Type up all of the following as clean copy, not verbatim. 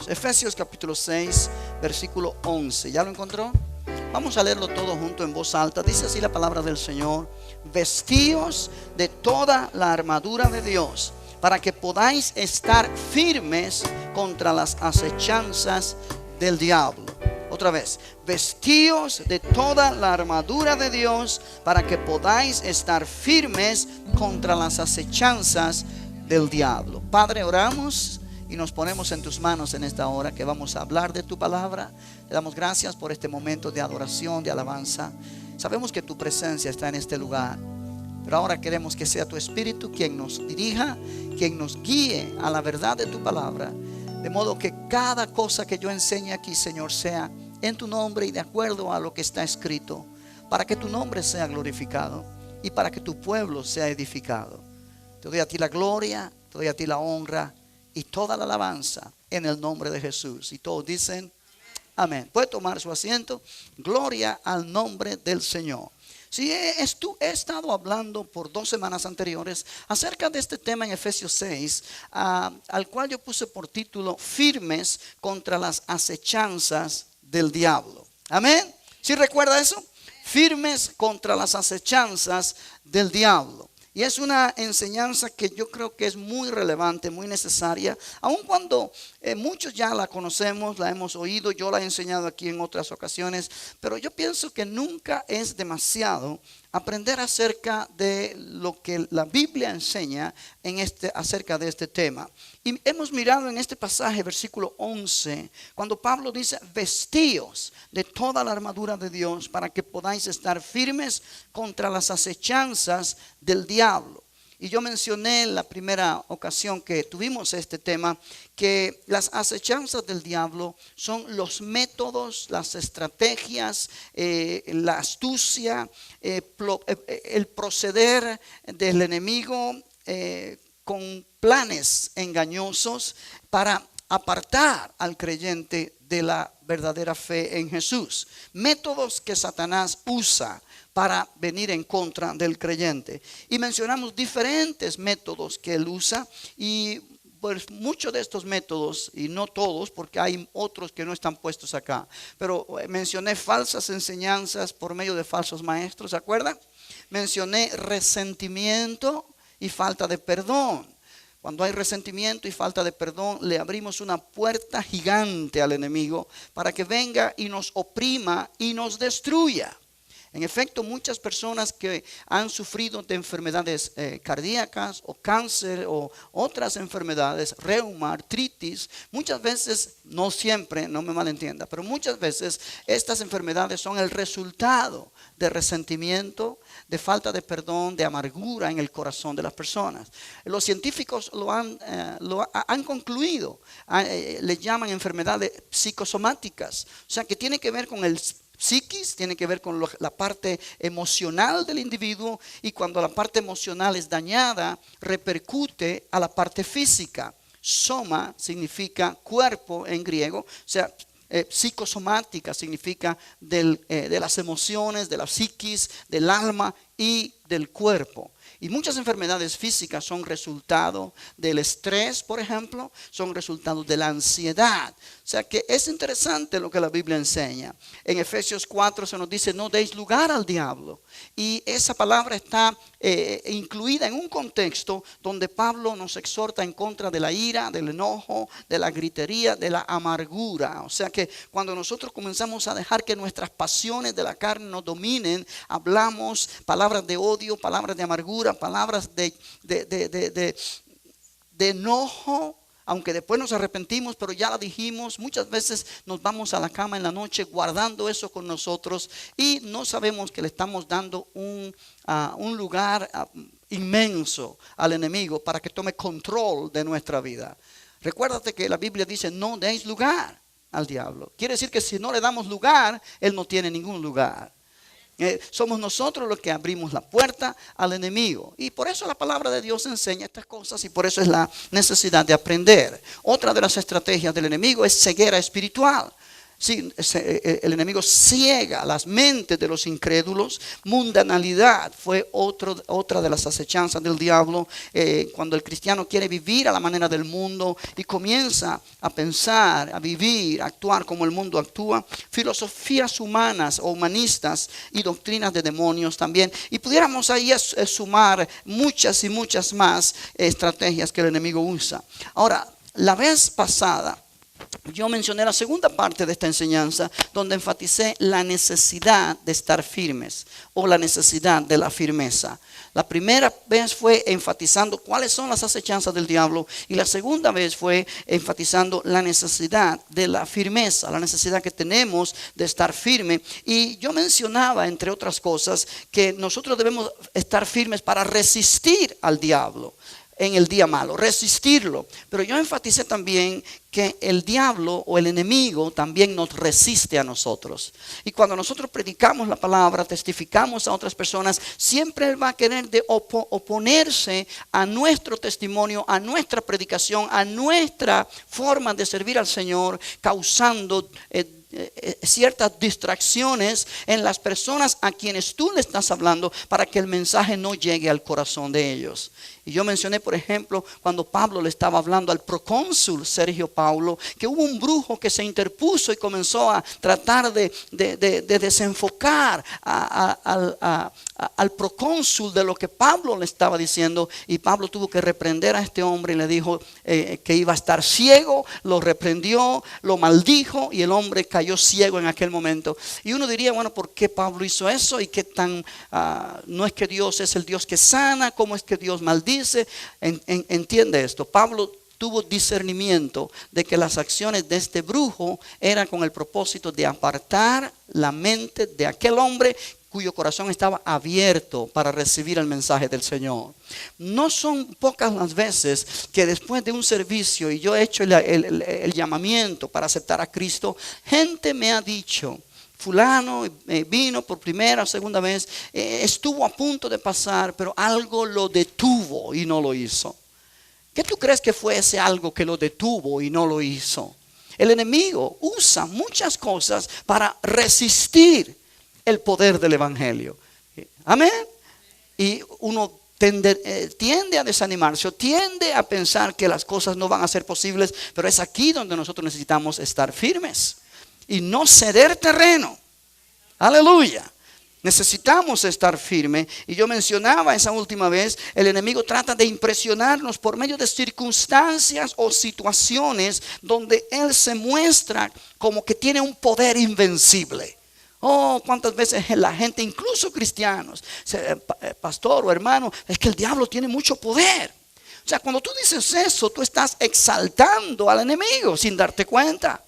Dios. Efesios capítulo 6, versículo 11. ¿Ya lo encontró? Vamos a leerlo todo junto en voz alta. Dice así la palabra del Señor: vestíos de toda la armadura de Dios, para que podáis estar firmes contra las acechanzas del diablo. Otra vez, vestíos de toda la armadura de Dios, para que podáis estar firmes contra las acechanzas del diablo. Padre, oramos y nos ponemos en tus manos en esta hora que vamos a hablar de tu palabra. Te damos gracias por este momento de adoración, de alabanza. Sabemos que tu presencia está en este lugar, pero ahora queremos que sea tu Espíritu quien nos dirija, quien nos guíe a la verdad de tu palabra. De modo que cada cosa que yo enseñe aquí, Señor, sea en tu nombre y de acuerdo a lo que está escrito, para que tu nombre sea glorificado y para que tu pueblo sea edificado. Te doy a ti la gloria, te doy a ti la honra y toda la alabanza en el nombre de Jesús. Y todos dicen amén. Puede tomar su asiento. Gloria al nombre del Señor. Sí, he estado hablando por 2 semanas anteriores acerca de este tema en Efesios 6, al cual yo puse por título: firmes contra las acechanzas del diablo. Amén. ¿Sí recuerda eso? Firmes contra las acechanzas del diablo. Y es una enseñanza que yo creo que es muy relevante, muy necesaria, aun cuando muchos ya la conocemos, la hemos oído, yo la he enseñado aquí en otras ocasiones, pero yo pienso que nunca es demasiado aprender acerca de lo que la Biblia enseña acerca de este tema. Y hemos mirado en este pasaje, versículo 11, cuando Pablo dice: vestíos de toda la armadura de Dios, para que podáis estar firmes contra las acechanzas del diablo. Y yo mencioné en la primera ocasión que tuvimos este tema, que las acechanzas del diablo son los métodos, las estrategias, la astucia, el proceder del enemigo con planes engañosos para apartar al creyente de la verdadera fe en Jesús. Métodos que Satanás usa para venir en contra del creyente. Y mencionamos diferentes métodos que él usa, y pues muchos de estos métodos, y no todos porque hay otros que no están puestos acá, pero mencioné falsas enseñanzas por medio de falsos maestros, ¿se acuerdan? Mencioné resentimiento y falta de perdón. Cuando hay resentimiento y falta de perdón, le abrimos una puerta gigante al enemigo para que venga y nos oprima y nos destruya. En efecto, muchas personas que han sufrido de enfermedades cardíacas o cáncer o otras enfermedades, reuma, artritis, muchas veces, no siempre, no me malentienda, pero muchas veces estas enfermedades son el resultado de resentimiento, de falta de perdón, de amargura en el corazón de las personas. Los científicos lo han concluido, le llaman enfermedades psicosomáticas, o sea que tiene que ver con el psiquis, tiene que ver con la parte emocional del individuo, y cuando la parte emocional es dañada, repercute a la parte física. Soma significa cuerpo en griego, o sea, psicosomática significa de las emociones, de la psiquis, del alma y del cuerpo. Y muchas enfermedades físicas son resultado del estrés, por ejemplo, son resultado de la ansiedad. O sea que es interesante lo que la Biblia enseña. En Efesios 4 se nos dice: no deis lugar al diablo. Y esa palabra está incluida en un contexto donde Pablo nos exhorta en contra de la ira, del enojo, de la gritería, de la amargura. O sea que cuando nosotros comenzamos a dejar que nuestras pasiones de la carne nos dominen, hablamos palabras de odio, palabras de amargura, palabras de enojo, aunque después nos arrepentimos, pero ya la dijimos. Muchas veces nos vamos a la cama en la noche guardando eso con nosotros y no sabemos que le estamos dando un lugar inmenso al enemigo para que tome control de nuestra vida. Recuérdate que la Biblia dice: no deis lugar al diablo. Quiere decir que si no le damos lugar, él no tiene ningún lugar. Somos nosotros los que abrimos la puerta al enemigo. Y por eso la palabra de Dios enseña estas cosas, y por eso es la necesidad de aprender. Otra de las estrategias del enemigo es ceguera espiritual. Sí, el enemigo ciega las mentes de los incrédulos. Mundanalidad fue otra de las acechanzas del diablo. Cuando el cristiano quiere vivir a la manera del mundo y comienza a pensar, a vivir, a actuar como el mundo actúa. Filosofías humanas o humanistas y doctrinas de demonios también. Y pudiéramos ahí sumar muchas y muchas más estrategias que el enemigo usa. Ahora, la vez pasada yo mencioné la segunda parte de esta enseñanza, donde enfaticé la necesidad de estar firmes o la necesidad de la firmeza. La primera vez fue enfatizando cuáles son las acechanzas del diablo, y la segunda vez fue enfatizando la necesidad de la firmeza, la necesidad que tenemos de estar firme. Y yo mencionaba, entre otras cosas, que nosotros debemos estar firmes para resistir al diablo en el día malo, resistirlo. Pero yo enfaticé también que el diablo o el enemigo también nos resiste a nosotros. Y cuando nosotros predicamos la palabra, testificamos a otras personas, siempre él va a querer oponerse a nuestro testimonio, a nuestra predicación, a nuestra forma de servir al Señor, causando ciertas distracciones en las personas a quienes tú le estás hablando, para que el mensaje no llegue al corazón de ellos. Y yo mencioné, por ejemplo, cuando Pablo le estaba hablando al procónsul Sergio Paulo, que hubo un brujo que se interpuso y comenzó a tratar de desenfocar al procónsul de lo que Pablo le estaba diciendo. Y Pablo tuvo que reprender a este hombre y le dijo que iba a estar ciego. Lo reprendió, lo maldijo, y el hombre cayó ciego en aquel momento. Y uno diría, bueno, ¿por qué Pablo hizo eso? Y qué tan no es que Dios es el Dios que sana, ¿cómo es que Dios maldice? Entiende esto. Pablo tuvo discernimiento de que las acciones de este brujo eran con el propósito de apartar la mente de aquel hombre cuyo corazón estaba abierto para recibir el mensaje del Señor. No son pocas las veces que después de un servicio, y yo he hecho el llamamiento para aceptar a Cristo, gente me ha dicho: fulano vino por primera o segunda vez, estuvo a punto de pasar, pero algo lo detuvo y no lo hizo. ¿Qué tú crees que fue ese algo que lo detuvo y no lo hizo? El enemigo usa muchas cosas para resistir el poder del evangelio. Amén. Y uno tiende a desanimarse o tiende a pensar que las cosas no van a ser posibles, pero es aquí donde nosotros necesitamos estar firmes y no ceder terreno. Aleluya. Necesitamos estar firmes. Y yo mencionaba esa última vez, el enemigo trata de impresionarnos por medio de circunstancias o situaciones donde él se muestra como que tiene un poder invencible. Oh, cuántas veces la gente, incluso cristianos, pastor o hermano, es que el diablo tiene mucho poder. O sea, cuando tú dices eso, tú estás exaltando al enemigo sin darte cuenta.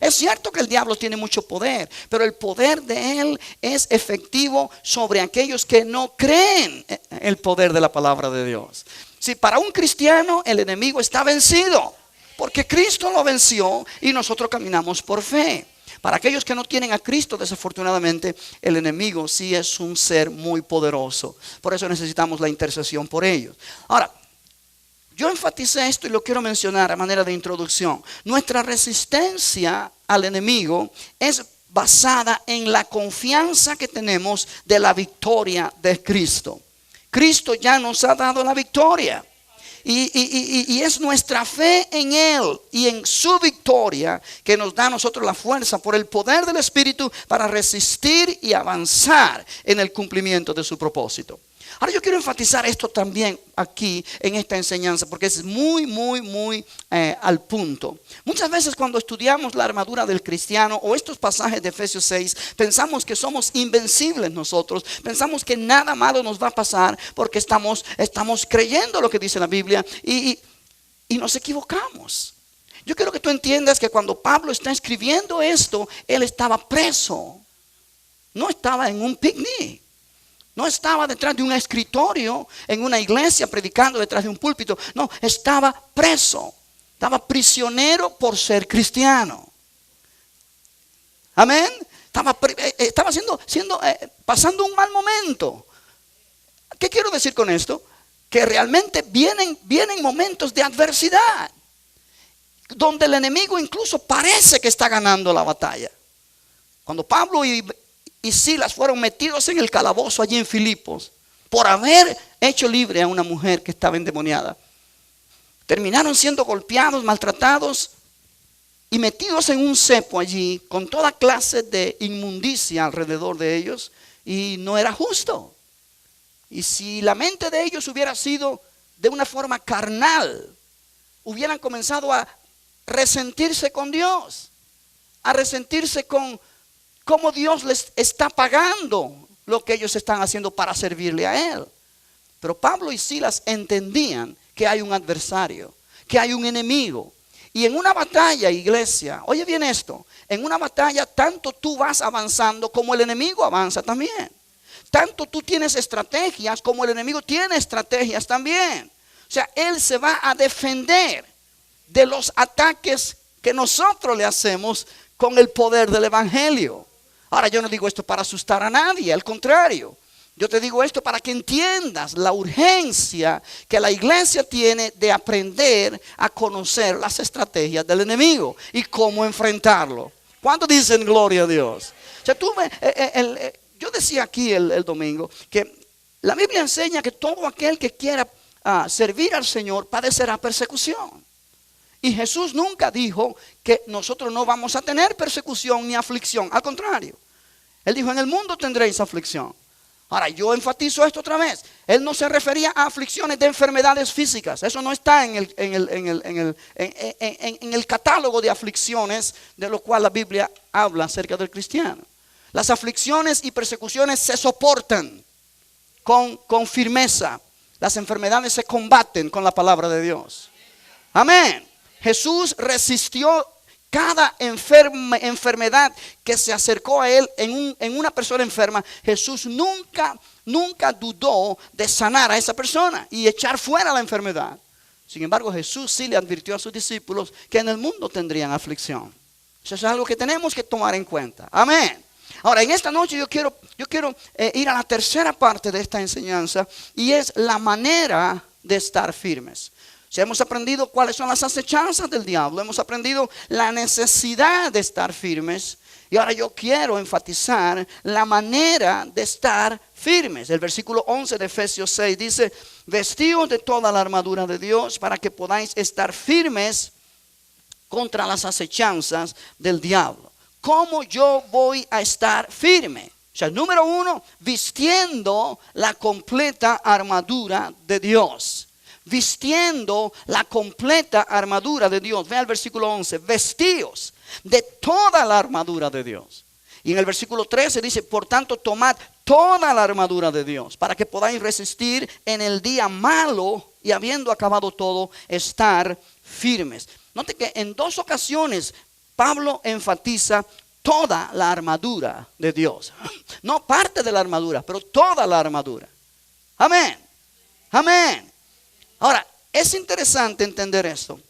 Es cierto que el diablo tiene mucho poder, pero el poder de él es efectivo sobre aquellos que no creen el poder de la palabra de Dios. Si para un cristiano el enemigo está vencido, porque Cristo lo venció y nosotros caminamos por fe. Para aquellos que no tienen a Cristo, desafortunadamente, el enemigo sí es un ser muy poderoso. Por eso necesitamos la intercesión por ellos. Ahora, yo enfaticé esto y lo quiero mencionar a manera de introducción. Nuestra resistencia al enemigo es basada en la confianza que tenemos de la victoria de Cristo. Cristo ya nos ha dado la victoria. Y es nuestra fe en Él y en su victoria que nos da a nosotros la fuerza por el poder del Espíritu para resistir y avanzar en el cumplimiento de su propósito. Ahora yo quiero enfatizar esto también aquí en esta enseñanza, porque es muy al punto. Muchas veces cuando estudiamos la armadura del cristiano o estos pasajes de Efesios 6, pensamos que somos invencibles nosotros. Pensamos que nada malo nos va a pasar porque estamos creyendo lo que dice la Biblia y nos equivocamos. Yo quiero que tú entiendas que cuando Pablo está escribiendo esto, él estaba preso. No estaba en un picnic. No estaba detrás de un escritorio en una iglesia predicando detrás de un púlpito. No, estaba preso. Estaba prisionero por ser cristiano. Amén. Estaba pasando un mal momento. ¿Qué quiero decir con esto? Que realmente vienen momentos de adversidad, donde el enemigo incluso parece que está ganando la batalla. Cuando Pablo y Silas fueron metidos en el calabozo allí en Filipos por haber hecho libre a una mujer que estaba endemoniada, terminaron siendo golpeados, maltratados y metidos en un cepo allí con toda clase de inmundicia alrededor de ellos, y no era justo. Y si la mente de ellos hubiera sido de una forma carnal, hubieran comenzado a resentirse con Dios, a resentirse con cómo Dios les está pagando lo que ellos están haciendo para servirle a Él. Pero Pablo y Silas entendían que hay un adversario, que hay un enemigo. Y en una batalla, iglesia, oye bien esto, en una batalla tanto tú vas avanzando como el enemigo avanza también. Tanto tú tienes estrategias como el enemigo tiene estrategias también. O sea, él se va a defender de los ataques que nosotros le hacemos con el poder del evangelio. Ahora, yo no digo esto para asustar a nadie, al contrario. Yo te digo esto para que entiendas la urgencia que la iglesia tiene de aprender a conocer las estrategias del enemigo y cómo enfrentarlo. ¿Cuántos dicen gloria a Dios? O sea, yo decía aquí el domingo que la Biblia enseña que todo aquel que quiera servir al Señor padecerá persecución. Y Jesús nunca dijo que nosotros no vamos a tener persecución ni aflicción. Al contrario, Él dijo: en el mundo tendréis aflicción. Ahora, yo enfatizo esto otra vez. Él no se refería a aflicciones de enfermedades físicas. Eso no está en el catálogo de aflicciones de lo cual la Biblia habla acerca del cristiano. Las aflicciones y persecuciones se soportan con firmeza. Las enfermedades se combaten con la palabra de Dios. Amén. Jesús resistió cada enfermedad que se acercó a Él en una persona enferma. Jesús nunca dudó de sanar a esa persona y echar fuera la enfermedad. Sin embargo, Jesús sí le advirtió a sus discípulos que en el mundo tendrían aflicción. Eso es algo que tenemos que tomar en cuenta. Amén. Ahora, en esta noche yo quiero ir a la tercera parte de esta enseñanza, y es la manera de estar firmes. Ya hemos aprendido cuáles son las acechanzas del diablo, hemos aprendido la necesidad de estar firmes, y ahora yo quiero enfatizar la manera de estar firmes. El versículo 11 de Efesios 6 dice: vestíos de toda la armadura de Dios para que podáis estar firmes contra las acechanzas del diablo. ¿Cómo yo voy a estar firme? O sea, número uno, vistiendo la completa armadura de Dios. Vistiendo la completa armadura de Dios. Vean el versículo 11. Vestíos de toda la armadura de Dios. Y en el versículo 13 dice: por tanto, tomad toda la armadura de Dios para que podáis resistir en el día malo, y habiendo acabado todo, estar firmes. Note que en dos ocasiones Pablo enfatiza toda la armadura de Dios. No parte de la armadura, pero toda la armadura. Amén. Amén. Ahora, es interesante entender esto.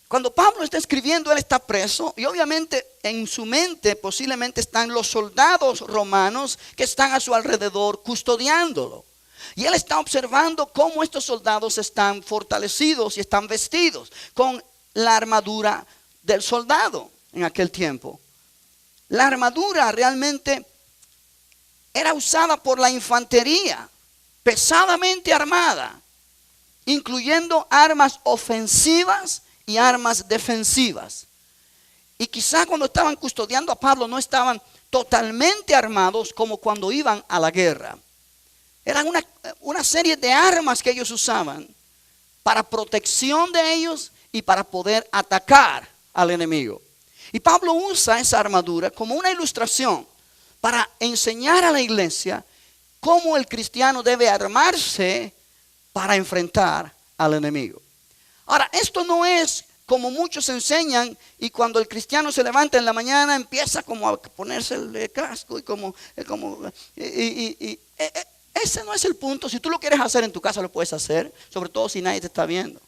Cuando Pablo está escribiendo, él está preso, y obviamente en su mente posiblemente están los soldados romanos que están a su alrededor custodiándolo. Y él está observando cómo estos soldados están fortalecidos y están vestidos con la armadura del soldado en aquel tiempo. La armadura realmente era usada por la infantería, pesadamente armada, incluyendo armas ofensivas y armas defensivas. Y quizá cuando estaban custodiando a Pablo no estaban totalmente armados como cuando iban a la guerra. Eran una serie de armas que ellos usaban para protección de ellos y para poder atacar al enemigo. Y Pablo usa esa armadura como una ilustración para enseñar a la iglesia cómo el cristiano debe armarse para enfrentar al enemigo. Ahora, esto no es como muchos enseñan, y cuando el cristiano se levanta en la mañana empieza como a ponerse el casco ese no es el punto. Si tú lo quieres hacer en tu casa, lo puedes hacer, sobre todo si nadie te está viendo.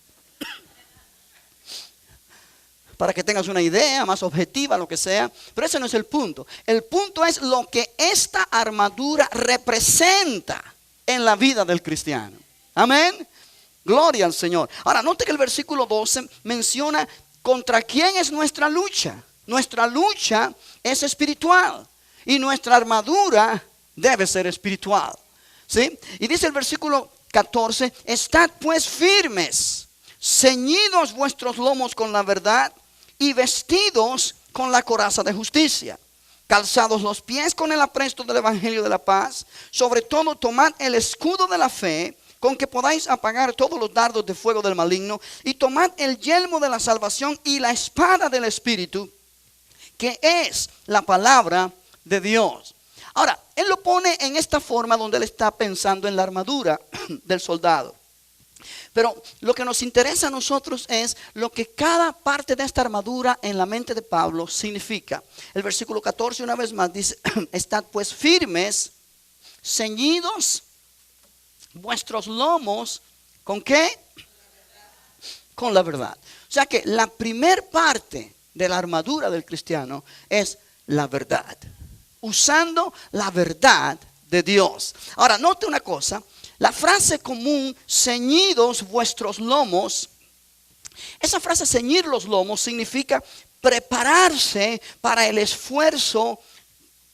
Para que tengas una idea más objetiva, lo que sea. Pero ese no es el punto. El punto es lo que esta armadura representa en la vida del cristiano. Amén. Gloria al Señor. Ahora, note que el versículo 12 menciona contra quién es nuestra lucha. Nuestra lucha es espiritual y nuestra armadura debe ser espiritual. ¿Sí? Y dice el versículo 14, estad pues firmes, ceñidos vuestros lomos con la verdad y vestidos con la coraza de justicia, calzados los pies con el apresto del evangelio de la paz, sobre todo tomad el escudo de la fe, con que podáis apagar todos los dardos de fuego del maligno, y tomad el yelmo de la salvación y la espada del Espíritu, que es la palabra de Dios. Ahora, él lo pone en esta forma donde él está pensando en la armadura del soldado. Pero lo que nos interesa a nosotros es lo que cada parte de esta armadura en la mente de Pablo significa. El versículo 14 una vez más dice, estad pues firmes, ceñidos vuestros lomos, ¿con qué? Con la verdad. O sea que la primer parte de la armadura del cristiano es la verdad. Usando la verdad de Dios. Ahora, note una cosa. La frase común, ceñidos vuestros lomos. Esa frase, ceñir los lomos, significa prepararse para el esfuerzo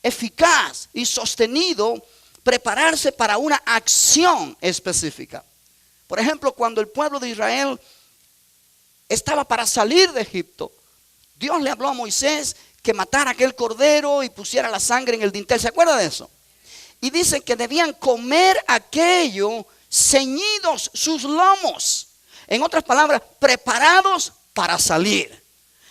eficaz y sostenido. Prepararse para una acción específica. Por ejemplo, cuando el pueblo de Israel estaba para salir de Egipto, Dios le habló a Moisés que matara aquel cordero y pusiera la sangre en el dintel. ¿Se acuerda de eso? Y dice que debían comer aquello ceñidos sus lomos. En otras palabras, preparados para salir.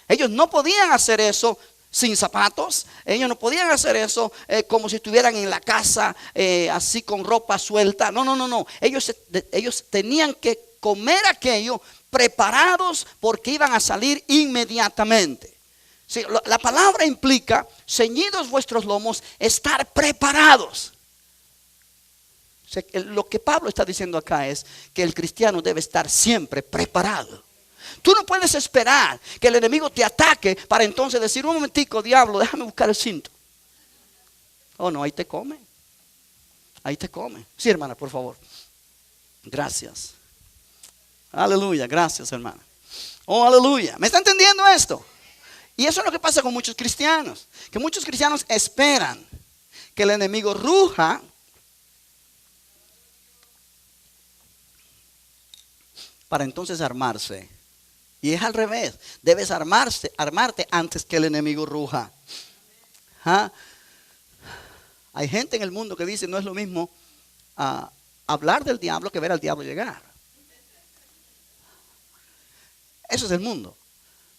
Ellos no podían hacer eso sin zapatos. Ellos no podían hacer eso como si estuvieran en la casa así con ropa suelta. No. Ellos tenían que comer aquello preparados porque iban a salir inmediatamente. Sí, la palabra implica, ceñidos vuestros lomos, estar preparados. O sea, lo que Pablo está diciendo acá es que el cristiano debe estar siempre preparado. Tú no puedes esperar que el enemigo te ataque para entonces decir, un momentico, diablo, déjame buscar el cinto. Oh, no, ahí te come. Ahí te come. Sí, hermana, por favor. Gracias. Aleluya, gracias, hermana. Oh, aleluya. ¿Me está entendiendo esto? Y eso es lo que pasa con muchos cristianos. Que muchos cristianos esperan que el enemigo ruja para entonces armarse. Y es al revés. Debes armarte antes que el enemigo ruja. ¿Ah? Hay gente en el mundo que dice no es lo mismo hablar del diablo que ver al diablo llegar. Eso es el mundo.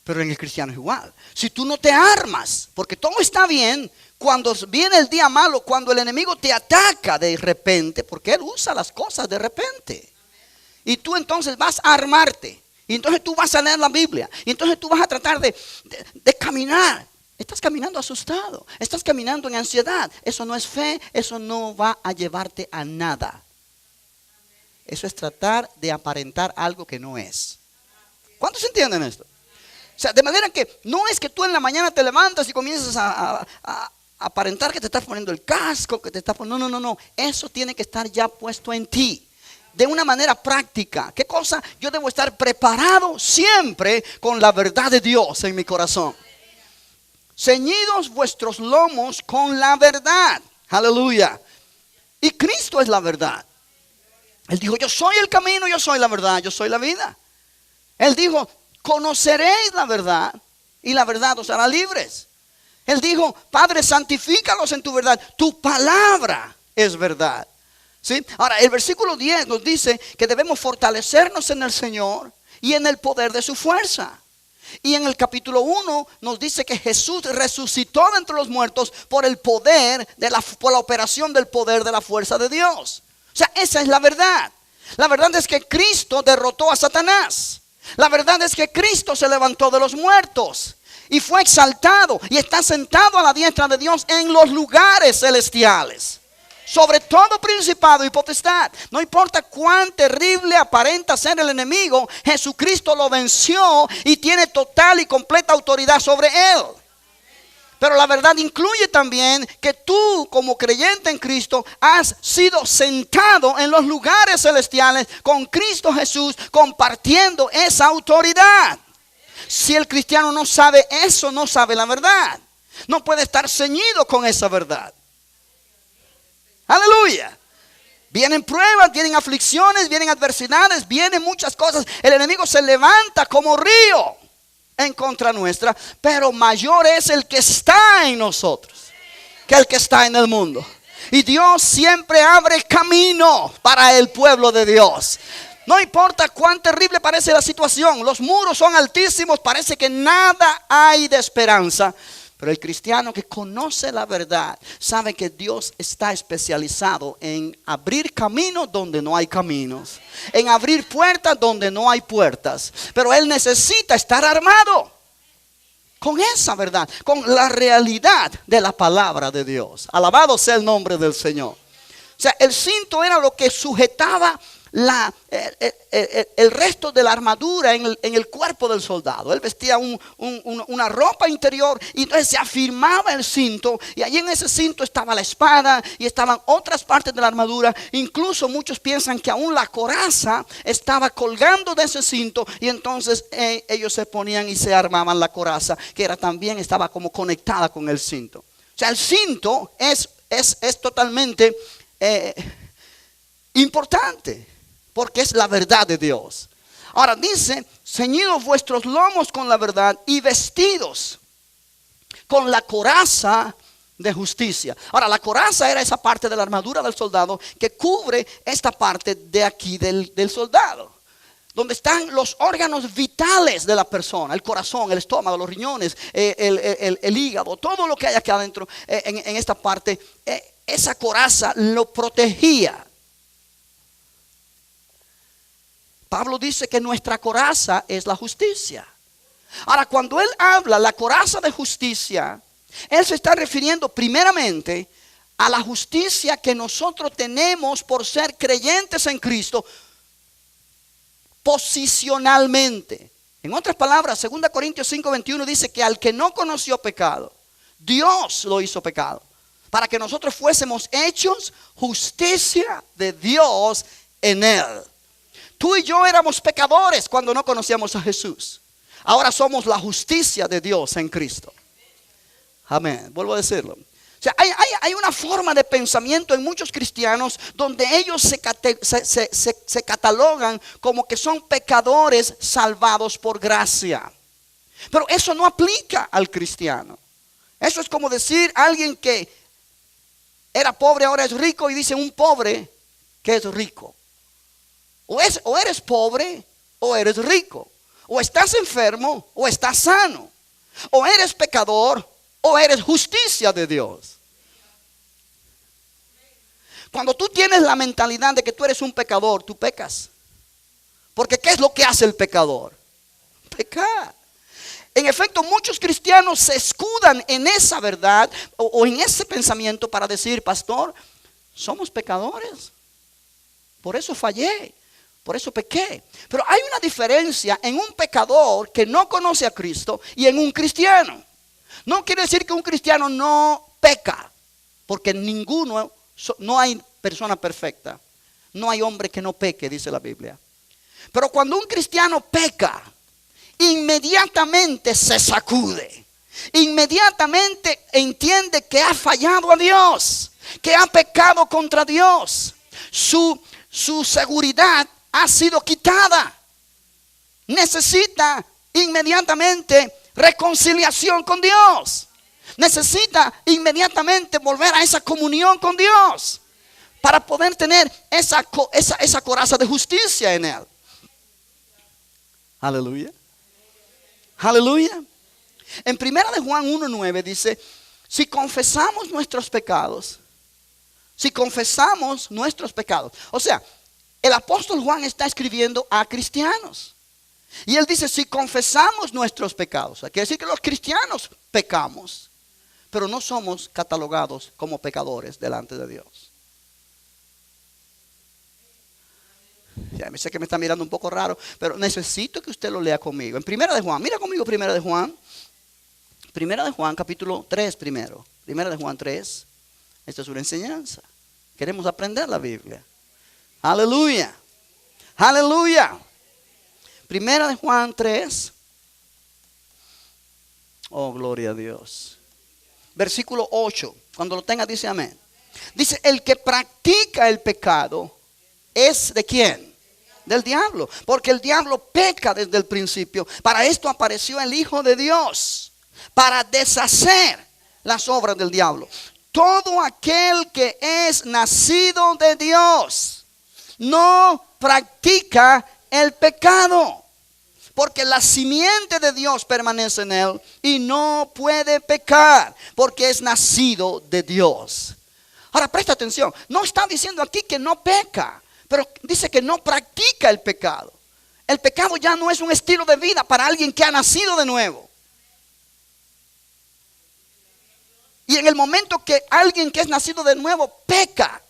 Pero en el cristiano es igual. Si tú no te armas, porque todo está bien, cuando viene el día malo, cuando el enemigo te ataca de repente, porque él usa las cosas de repente. Y tú entonces vas a armarte. Y entonces tú vas a leer la Biblia. Y entonces tú vas a tratar de caminar. Estás caminando asustado. Estás caminando en ansiedad. Eso no es fe. Eso no va a llevarte a nada. Eso es tratar de aparentar algo que no es. ¿Cuántos entienden esto? O sea, de manera que no es que tú en la mañana te levantas y comienzas a aparentar que te estás poniendo el casco, que te estás poniendo. No. Eso tiene que estar ya puesto en ti. De una manera práctica. ¿Qué cosa? Yo debo estar preparado siempre con la verdad de Dios en mi corazón. Ceñidos vuestros lomos con la verdad. Aleluya. Y Cristo es la verdad. Él dijo, yo soy el camino, yo soy la verdad, yo soy la vida. Él dijo, conoceréis la verdad y la verdad os hará libres. Él dijo, Padre, santifícalos en tu verdad. Tu palabra es verdad. ¿Sí? Ahora, el versículo 10 nos dice que debemos fortalecernos en el Señor y en el poder de su fuerza. Y en el capítulo 1 nos dice que Jesús resucitó de entre los muertos por el poder, por la operación del poder de la fuerza de Dios. O sea, esa es la verdad. La verdad es que Cristo derrotó a Satanás. La verdad es que Cristo se levantó de los muertos y fue exaltado y está sentado a la diestra de Dios en los lugares celestiales. Sobre todo principado y potestad. No importa cuán terrible aparenta ser el enemigo, Jesucristo lo venció y tiene total y completa autoridad sobre él. Pero la verdad incluye también que tú, como creyente en Cristo, has sido sentado en los lugares celestiales con Cristo Jesús, compartiendo esa autoridad. Si el cristiano no sabe eso, no sabe la verdad. No puede estar ceñido con esa verdad. Aleluya. Vienen pruebas, vienen aflicciones, vienen adversidades, vienen muchas cosas. El enemigo se levanta como río en contra nuestra, pero mayor es el que está en nosotros que el que está en el mundo. Y Dios siempre abre camino para el pueblo de Dios. No importa cuán terrible parece la situación, los muros son altísimos, parece que nada hay de esperanza. Pero el cristiano que conoce la verdad sabe que Dios está especializado en abrir caminos donde no hay caminos, en abrir puertas donde no hay puertas. Pero él necesita estar armado con esa verdad, con la realidad de la palabra de Dios. Alabado sea el nombre del Señor. O sea, el cinto era lo que sujetaba el resto de la armadura en el cuerpo del soldado. Él vestía una ropa interior y entonces se afirmaba el cinto, y allí en ese cinto estaba la espada y estaban otras partes de la armadura. Incluso muchos piensan que aún la coraza estaba colgando de ese cinto, y entonces ellos se ponían y se armaban la coraza, que también estaba como conectada con el cinto. O sea, el cinto es totalmente importante, porque es la verdad de Dios. Ahora dice: ceñidos vuestros lomos con la verdad y vestidos con la coraza de justicia. Ahora, la coraza era esa parte de la armadura del soldado que cubre esta parte de aquí del soldado, donde están los órganos vitales de la persona: el corazón, el estómago, los riñones, el hígado, todo lo que hay aquí adentro. En esta parte, esa coraza lo protegía. Pablo dice que nuestra coraza es la justicia. Ahora, cuando él habla la coraza de justicia, él se está refiriendo primeramente a la justicia que nosotros tenemos por ser creyentes en Cristo posicionalmente. En otras palabras, 2 Corintios 5:21 dice que al que no conoció pecado, Dios lo hizo pecado, para que nosotros fuésemos hechos justicia de Dios en él. Tú y yo éramos pecadores cuando no conocíamos a Jesús. Ahora somos la justicia de Dios en Cristo. Amén. Vuelvo a decirlo. O sea, hay una forma de pensamiento en muchos cristianos donde ellos se catalogan como que son pecadores salvados por gracia. Pero eso no aplica al cristiano. Eso es como decir a alguien que era pobre, ahora es rico, y dice un pobre que es rico. O eres pobre o eres rico. O estás enfermo o estás sano. O eres pecador o eres justicia de Dios. Cuando tú tienes la mentalidad de que tú eres un pecador, tú pecas. Porque ¿qué es lo que hace el pecador? Pecar. En efecto, muchos cristianos se escudan en esa verdad o en ese pensamiento para decir: pastor, somos pecadores, por eso fallé, por eso pequé. Pero hay una diferencia en un pecador que no conoce a Cristo y en un cristiano. No quiere decir que un cristiano no peca, porque no hay persona perfecta. No hay hombre que no peque, dice la Biblia. Pero cuando un cristiano peca, inmediatamente se sacude. Inmediatamente entiende que ha fallado a Dios, que ha pecado contra Dios. Su seguridad ha sido quitada. Necesita inmediatamente reconciliación con Dios. Necesita inmediatamente volver a esa comunión con Dios para poder tener esa coraza de justicia en él. Aleluya. Aleluya. En 1 de Juan 1:9 dice: si confesamos nuestros pecados. O sea, el apóstol Juan está escribiendo a cristianos. Y él dice: si confesamos nuestros pecados. Quiere decir que los cristianos pecamos, pero no somos catalogados como pecadores delante de Dios. Ya me sé que me está mirando un poco raro, pero necesito que usted lo lea conmigo. En 1 de Juan, mira conmigo 1 de Juan. 1 de Juan capítulo 3 primero. 1 de Juan 3. Esta es una enseñanza. Queremos aprender la Biblia. Aleluya. Aleluya. 1 de Juan 3. Oh, gloria a Dios. Versículo 8. Cuando lo tenga dice amén. Dice, el que practica el pecado es ¿de quién? Del diablo. Porque el diablo peca desde el principio. Para esto apareció el Hijo de Dios. Para deshacer las obras del diablo. Todo aquel que es nacido de Dios no practica el pecado. Porque la simiente de Dios permanece en él y no puede pecar porque es nacido de Dios. Ahora presta atención, no está diciendo aquí que no peca, pero dice que no practica el pecado. El pecado ya no es un estilo de vida para alguien que ha nacido de nuevo. Y en el momento que alguien que es nacido de nuevo peca,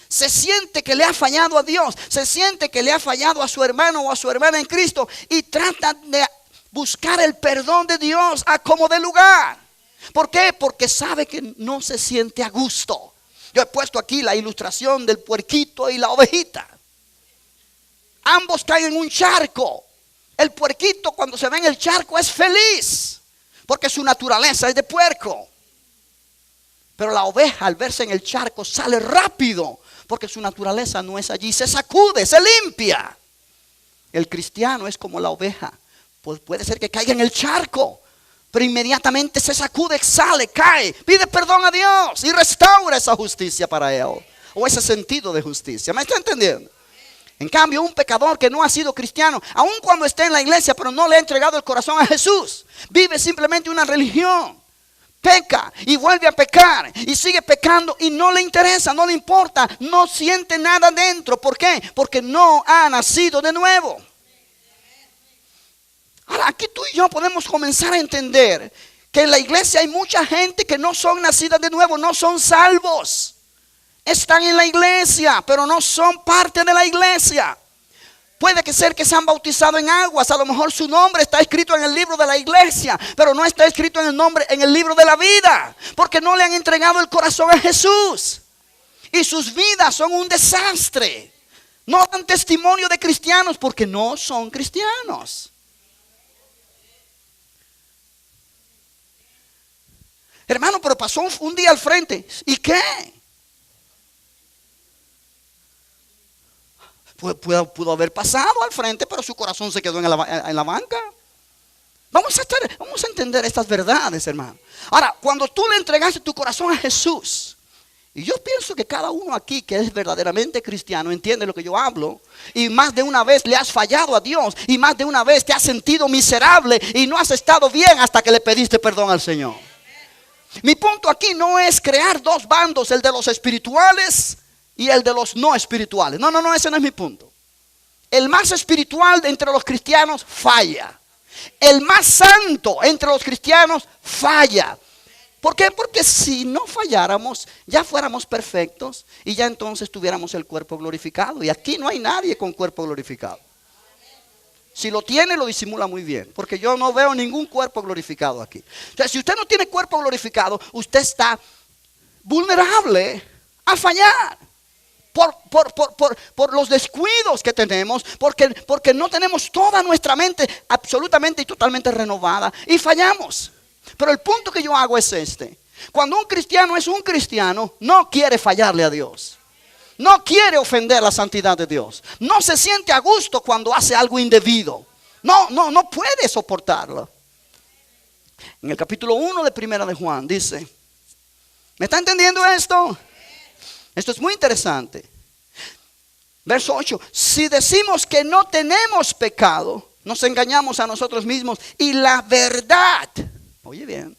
se siente que le ha fallado a Dios, se siente que le ha fallado a su hermano o a su hermana en Cristo y trata de buscar el perdón de Dios a como de lugar. ¿Por qué? Porque sabe que no se siente a gusto. Yo he puesto aquí la ilustración del puerquito y la ovejita. Ambos caen en un charco. El puerquito cuando se ve en el charco es feliz porque su naturaleza es de puerco. Pero la oveja al verse en el charco sale rápido porque su naturaleza no es allí. Se sacude, se limpia. El cristiano es como la oveja. Pues puede ser que caiga en el charco, pero inmediatamente se sacude, sale, cae, pide perdón a Dios y restaura esa justicia para él. O ese sentido de justicia. ¿Me está entendiendo? En cambio, un pecador que no ha sido cristiano, aun cuando esté en la iglesia, pero no le ha entregado el corazón a Jesús, vive simplemente una religión. Peca y vuelve a pecar y sigue pecando y no le interesa, no le importa, no siente nada dentro. ¿Por qué? Porque no ha nacido de nuevo. Ahora aquí tú y yo podemos comenzar a entender que en la iglesia hay mucha gente que no son nacidas de nuevo, no son salvos. Están en la iglesia, pero no son parte de la iglesia. Puede que ser que se han bautizado en aguas. A lo mejor su nombre está escrito en el libro de la iglesia, pero no está escrito en el libro de la vida, porque no le han entregado el corazón a Jesús. Y sus vidas son un desastre. No dan testimonio de cristianos porque no son cristianos. Hermano, pero pasó un día al frente. ¿Y qué? Pudo haber pasado al frente, pero su corazón se quedó en la banca. Vamos a entender estas verdades, hermano. Ahora, cuando tú le entregaste tu corazón a Jesús, y yo pienso que cada uno aquí que es verdaderamente cristiano entiende lo que yo hablo, y más de una vez le has fallado a Dios, y más de una vez te has sentido miserable y no has estado bien hasta que le pediste perdón al Señor. Mi punto aquí no es crear dos bandos, el de los espirituales y el de los no espirituales. No, ese no es mi punto. El más espiritual de entre los cristianos falla. El más santo entre los cristianos falla. ¿Por qué? Porque si no falláramos, ya fuéramos perfectos y ya entonces tuviéramos el cuerpo glorificado. Y aquí no hay nadie con cuerpo glorificado. Si lo tiene, lo disimula muy bien, porque yo no veo ningún cuerpo glorificado aquí. O sea, si usted no tiene cuerpo glorificado, usted está vulnerable a fallar. Por los descuidos que tenemos, porque no tenemos toda nuestra mente absolutamente y totalmente renovada y fallamos. Pero el punto que yo hago es este: cuando un cristiano es un cristiano, no quiere fallarle a Dios, no quiere ofender la santidad de Dios, no se siente a gusto cuando hace algo indebido, no puede soportarlo. En el capítulo 1 de Primera de Juan dice, ¿me está entendiendo esto? Esto es muy interesante. Verso 8. Si decimos que no tenemos pecado, nos engañamos a nosotros mismos y la verdad, oye bien,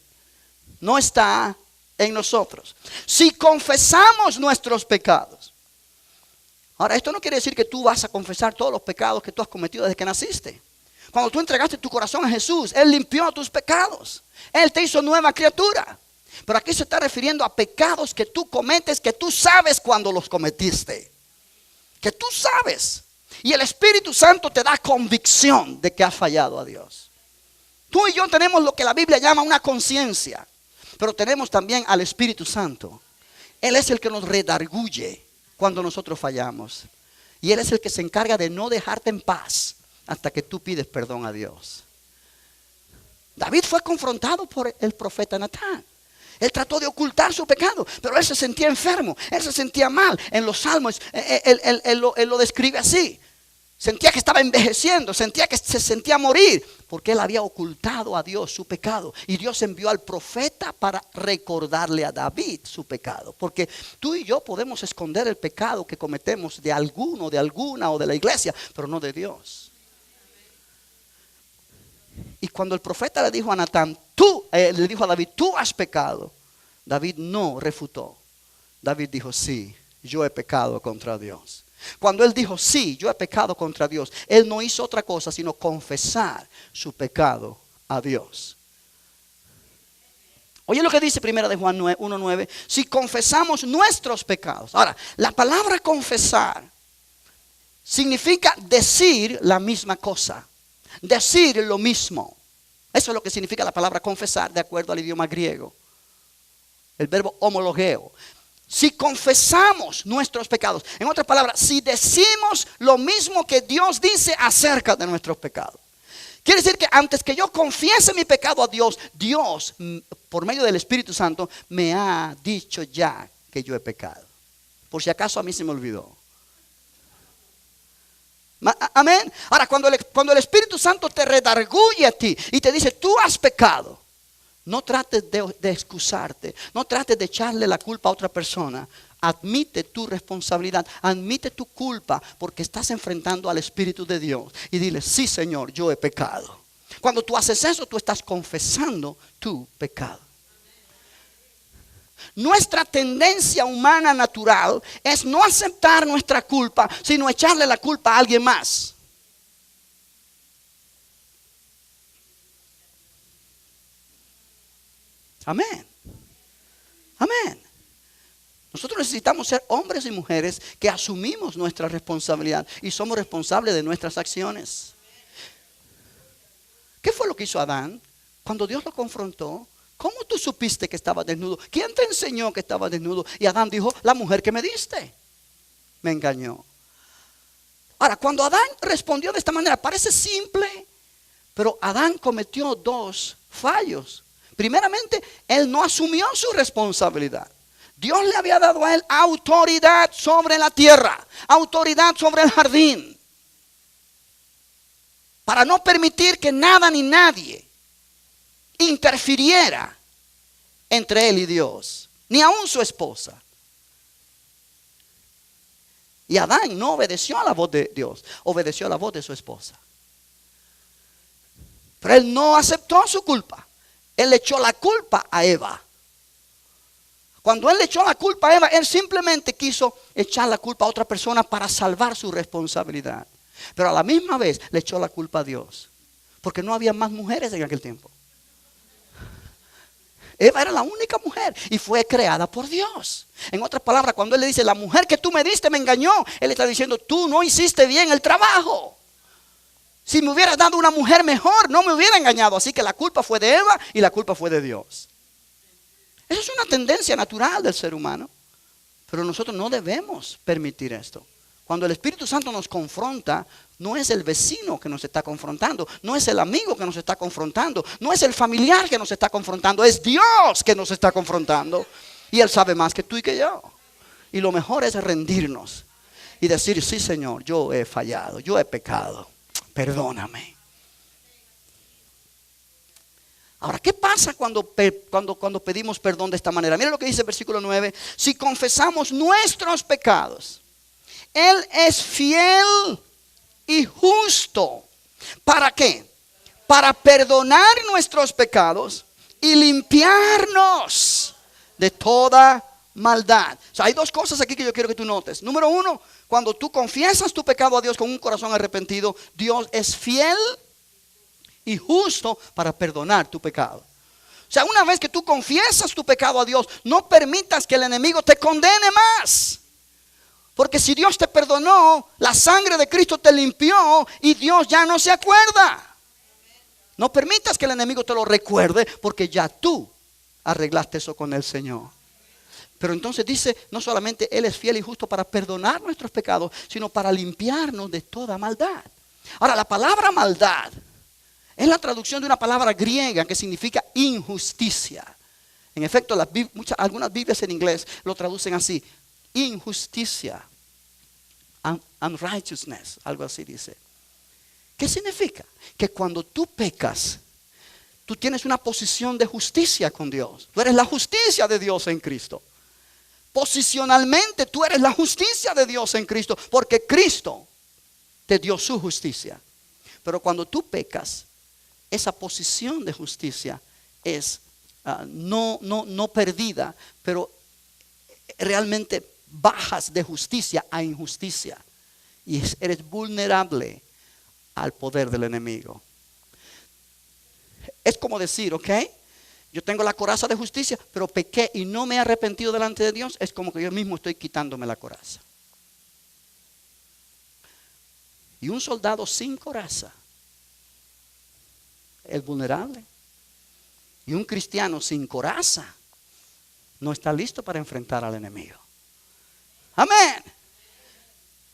no está en nosotros. Si confesamos nuestros pecados. Ahora, esto no quiere decir que tú vas a confesar todos los pecados que tú has cometido desde que naciste. Cuando tú entregaste tu corazón a Jesús, Él limpió tus pecados. Él te hizo nueva criatura. Pero aquí se está refiriendo a pecados que tú cometes, que tú sabes cuando los cometiste. Que tú sabes. Y el Espíritu Santo te da convicción de que has fallado a Dios. Tú y yo tenemos lo que la Biblia llama una conciencia. Pero tenemos también al Espíritu Santo. Él es el que nos redarguye cuando nosotros fallamos. Y Él es el que se encarga de no dejarte en paz hasta que tú pides perdón a Dios. David fue confrontado por el profeta Natán. Él trató de ocultar su pecado, pero él se sentía enfermo, él se sentía mal. En los salmos él lo describe así. Sentía que estaba envejeciendo, sentía que se sentía a morir, porque él había ocultado a Dios su pecado. Y Dios envió al profeta para recordarle a David su pecado. Porque tú y yo podemos esconder el pecado que cometemos de alguno, de alguna o de la iglesia, pero no de Dios. Y cuando el profeta le dijo a Natán, le dijo a David, tú has pecado, David no refutó. David dijo, sí, yo he pecado contra Dios. Cuando él dijo, sí, yo he pecado contra Dios, él no hizo otra cosa sino confesar su pecado a Dios. Oye lo que dice 1 de Juan 1:9, si confesamos nuestros pecados. Ahora, la palabra confesar significa decir la misma cosa, decir lo mismo. Eso es lo que significa la palabra confesar de acuerdo al idioma griego. El verbo homologeo. Si confesamos nuestros pecados, en otras palabras, si decimos lo mismo que Dios dice acerca de nuestros pecados. Quiere decir que antes que yo confiese mi pecado a Dios, Dios, por medio del Espíritu Santo, me ha dicho ya que yo he pecado. Por si acaso a mí se me olvidó. Amén. Ahora, cuando el Espíritu Santo te redarguye a ti y te dice, tú has pecado, no trates de excusarte, no trates de echarle la culpa a otra persona. Admite tu responsabilidad, admite tu culpa, porque estás enfrentando al Espíritu de Dios. Y dile, sí Señor, yo he pecado. Cuando tú haces eso, tú estás confesando tu pecado. Nuestra tendencia humana natural es no aceptar nuestra culpa, sino echarle la culpa a alguien más. Amén. Amén. Nosotros necesitamos ser hombres y mujeres que asumimos nuestra responsabilidad y somos responsables de nuestras acciones. ¿Qué fue lo que hizo Adán? Cuando Dios lo confrontó, ¿cómo tú supiste que estaba desnudo? ¿Quién te enseñó que estaba desnudo? Y Adán dijo, la mujer que me diste me engañó. Ahora, cuando Adán respondió de esta manera, parece simple, pero Adán cometió dos fallos. Primeramente, él no asumió su responsabilidad. Dios le había dado a él autoridad sobre la tierra, autoridad sobre el jardín, para no permitir que nada ni nadie interfiriera entre él y Dios, ni aun su esposa. Y Adán no obedeció a la voz de Dios, obedeció a la voz de su esposa. Pero él no aceptó su culpa. Él le echó la culpa a Eva. Cuando él le echó la culpa a Eva, él simplemente quiso echar la culpa a otra persona para salvar su responsabilidad. Pero a la misma vez le echó la culpa a Dios, porque no había más mujeres en aquel tiempo. Eva era la única mujer y fue creada por Dios. En otras palabras, cuando él le dice, la mujer que tú me diste me engañó, él está diciendo, tú no hiciste bien el trabajo. Si me hubieras dado una mujer mejor, no me hubiera engañado. Así que la culpa fue de Eva y la culpa fue de Dios. Esa es una tendencia natural del ser humano. Pero nosotros no debemos permitir esto. Cuando el Espíritu Santo nos confronta, no es el vecino que nos está confrontando, no es el amigo que nos está confrontando, no es el familiar que nos está confrontando, es Dios que nos está confrontando. Y Él sabe más que tú y que yo. Y lo mejor es rendirnos y decir, sí Señor, yo he fallado, yo he pecado, perdóname. Ahora, ¿qué pasa cuando pedimos perdón de esta manera? Mira lo que dice el versículo 9. Si confesamos nuestros pecados, Él es fiel y justo. ¿Para qué? Para perdonar nuestros pecados y limpiarnos de toda maldad. O sea, hay dos cosas aquí que yo quiero que tú notes. Número uno, cuando tú confiesas tu pecado a Dios con un corazón arrepentido, Dios es fiel y justo para perdonar tu pecado. O sea, una vez que tú confiesas tu pecado a Dios, no permitas que el enemigo te condene más. Porque si Dios te perdonó, la sangre de Cristo te limpió y Dios ya no se acuerda. No permitas que el enemigo te lo recuerde, porque ya tú arreglaste eso con el Señor. Pero entonces dice, no solamente Él es fiel y justo para perdonar nuestros pecados, sino para limpiarnos de toda maldad. Ahora, la palabra maldad Es la traducción de una palabra griega que significa injusticia. En efecto, algunas Biblias en inglés lo traducen así: injusticia, unrighteousness, algo así dice. ¿Qué significa? Que cuando tú pecas, tú tienes una posición de justicia con Dios. Tú eres la justicia de Dios en Cristo. Posicionalmente tú eres la justicia de Dios en Cristo, porque Cristo te dio su justicia. Pero cuando tú pecas, esa posición de justicia es no perdida, pero realmente bajas de justicia a injusticia. Y eres vulnerable al poder del enemigo. Es como decir, ok, yo tengo la coraza de justicia, pero pequé y no me he arrepentido delante de Dios. Es como que yo mismo estoy quitándome la coraza. Y un soldado sin coraza es vulnerable. Y un cristiano sin coraza no está listo para enfrentar al enemigo. Amén.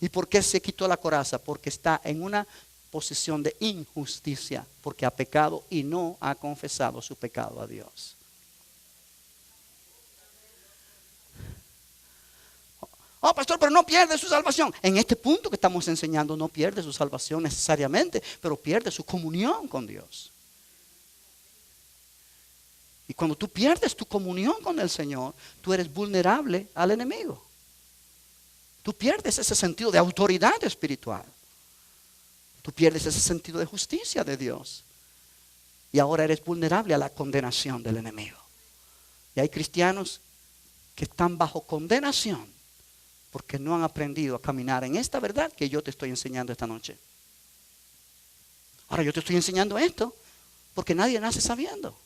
¿Y por qué se quitó la coraza? Porque está en una posición de injusticia, porque ha pecado y no ha confesado su pecado a Dios. Oh, pastor, pero no pierde su salvación. En este punto que estamos enseñando, no pierde su salvación necesariamente, pero pierde su comunión con Dios. Y cuando tú pierdes tu comunión con el Señor, tú eres vulnerable al enemigo. Tú pierdes ese sentido de autoridad espiritual. Tú pierdes ese sentido de justicia de Dios. Y ahora eres vulnerable a la condenación del enemigo. Y hay cristianos que están bajo condenación porque no han aprendido a caminar en esta verdad que yo te estoy enseñando esta noche. Ahora yo te estoy enseñando esto porque nadie nace sabiendo.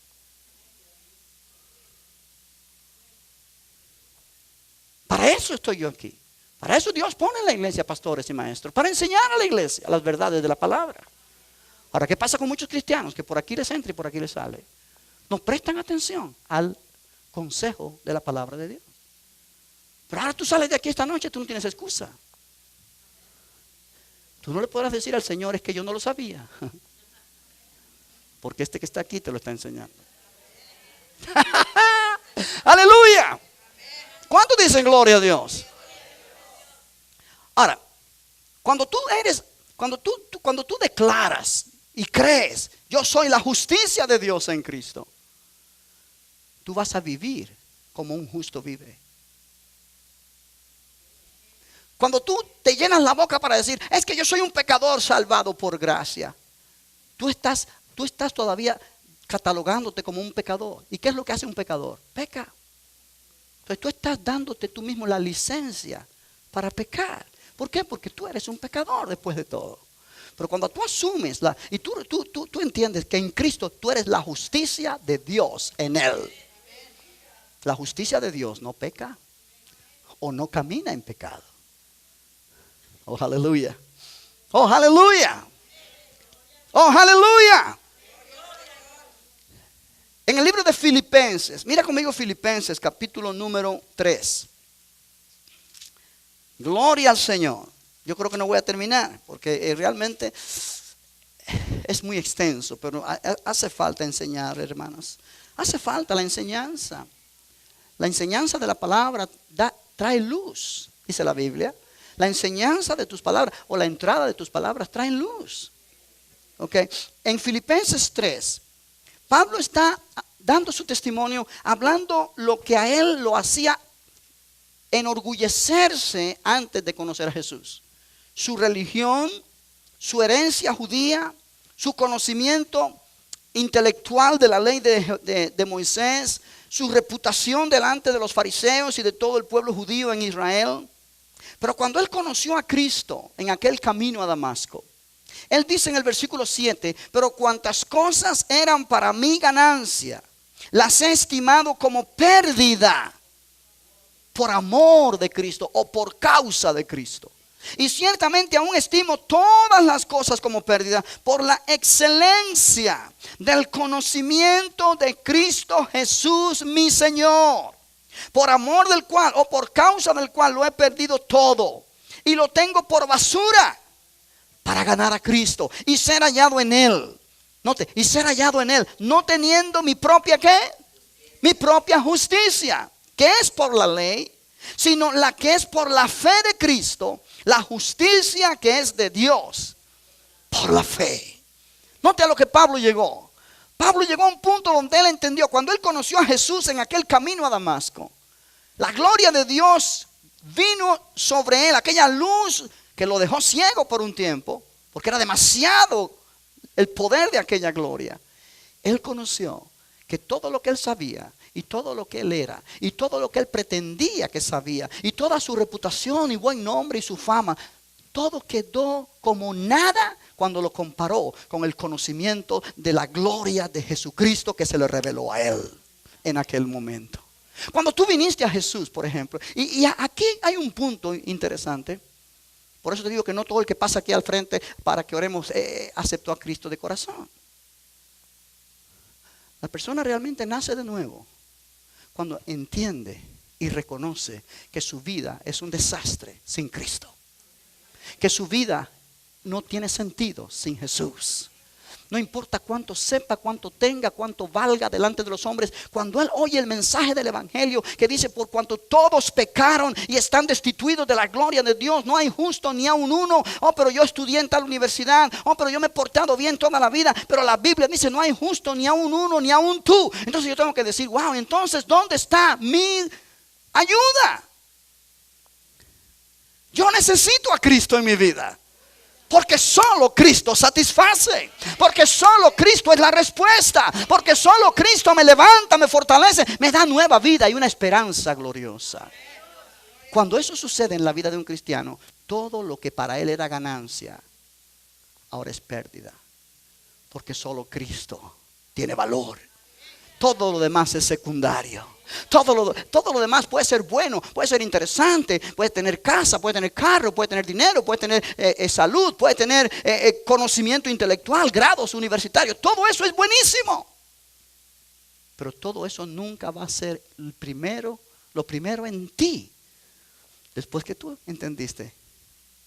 Para eso estoy yo aquí. Para eso Dios pone en la iglesia pastores y maestros, para enseñar a la iglesia las verdades de la palabra. Ahora, ¿qué pasa con muchos cristianos que por aquí les entra y por aquí les sale? No prestan atención al consejo de la palabra de Dios. Pero ahora tú sales de aquí esta noche, tú no tienes excusa. Tú no le podrás decir al Señor, es que yo no lo sabía. Porque este que está aquí te lo está enseñando. ¡Aleluya! ¿Cuántos dicen gloria a Dios? Ahora, cuando tú declaras y crees, yo soy la justicia de Dios en Cristo, tú vas a vivir como un justo vive. Cuando tú te llenas la boca para decir, es que yo soy un pecador salvado por gracia, tú estás todavía catalogándote como un pecador. ¿Y qué es lo que hace un pecador? Peca. Entonces tú estás dándote tú mismo la licencia para pecar. ¿Por qué? Porque tú eres un pecador después de todo. Pero cuando tú asumes y tú entiendes que en Cristo tú eres la justicia de Dios en Él. La justicia de Dios no peca o no camina en pecado. Oh, aleluya. Oh, aleluya. Oh, aleluya. En el libro de Filipenses, mira conmigo Filipenses capítulo número 3. Gloria al Señor. Yo creo que no voy a terminar porque realmente es muy extenso, pero hace falta enseñar, hermanos. Hace falta la enseñanza. La enseñanza de la palabra trae luz, dice la Biblia. La enseñanza de tus palabras o la entrada de tus palabras traen luz. Okay. En Filipenses 3, Pablo está dando su testimonio, hablando lo que a él lo hacía enorgullecerse antes de conocer a Jesús. Su religión, su herencia judía, su conocimiento intelectual de la ley de Moisés, su reputación delante de los fariseos y de todo el pueblo judío en Israel. Pero cuando él conoció a Cristo en aquel camino a Damasco, él dice en el versículo 7, pero cuantas cosas eran para mí ganancia, las he estimado como pérdida por amor de Cristo o por causa de Cristo. Y ciertamente aún estimo todas las cosas como pérdida por la excelencia del conocimiento de Cristo Jesús mi Señor, por amor del cual o por causa del cual lo he perdido todo y lo tengo por basura para ganar a Cristo y ser hallado en Él, Note, y ser hallado en Él, no teniendo mi propia ¿qué? Mi propia justicia, que es por la ley, sino la que es por la fe de Cristo, la justicia que es de Dios, por la fe. Note a lo que Pablo llegó. Pablo llegó a un punto donde él entendió, cuando él conoció a Jesús en aquel camino a Damasco, la gloria de Dios vino sobre él, aquella luz que lo dejó ciego por un tiempo, porque era demasiado el poder de aquella gloria. Él conoció que todo lo que él sabía, y todo lo que él era, y todo lo que él pretendía que sabía, y toda su reputación y buen nombre y su fama, todo quedó como nada cuando lo comparó con el conocimiento de la gloria de Jesucristo que se le reveló a él en aquel momento. Cuando tú viniste a Jesús, por ejemplo, y aquí hay un punto interesante. Por eso te digo que no todo el que pasa aquí al frente para que oremos aceptó a Cristo de corazón. La persona realmente nace de nuevo cuando entiende y reconoce que su vida es un desastre sin Cristo, que su vida no tiene sentido sin Jesús. No importa cuánto sepa, cuánto tenga, cuánto valga delante de los hombres. Cuando él oye el mensaje del evangelio que dice: por cuanto todos pecaron y están destituidos de la gloria de Dios, no hay justo ni aun uno. Oh, pero yo estudié en tal universidad. Oh, pero yo me he portado bien toda la vida. Pero la Biblia dice: no hay justo ni aun uno, ni aun tú. Entonces yo tengo que decir: wow, entonces ¿dónde está mi ayuda? Yo necesito a Cristo en mi vida. Porque solo Cristo satisface. Porque solo Cristo es la respuesta. Porque solo Cristo me levanta, me fortalece, me da nueva vida y una esperanza gloriosa. Cuando eso sucede en la vida de un cristiano, todo lo que para él era ganancia, ahora es pérdida. Porque solo Cristo tiene valor. Todo lo demás es secundario. Todo lo demás puede ser bueno, puede ser interesante, puede tener casa, puede tener carro, puede tener dinero, puede tener salud, puede tener conocimiento intelectual, grados universitarios. Todo eso es buenísimo. Pero todo eso nunca va a ser lo primero en ti. Después que tú entendiste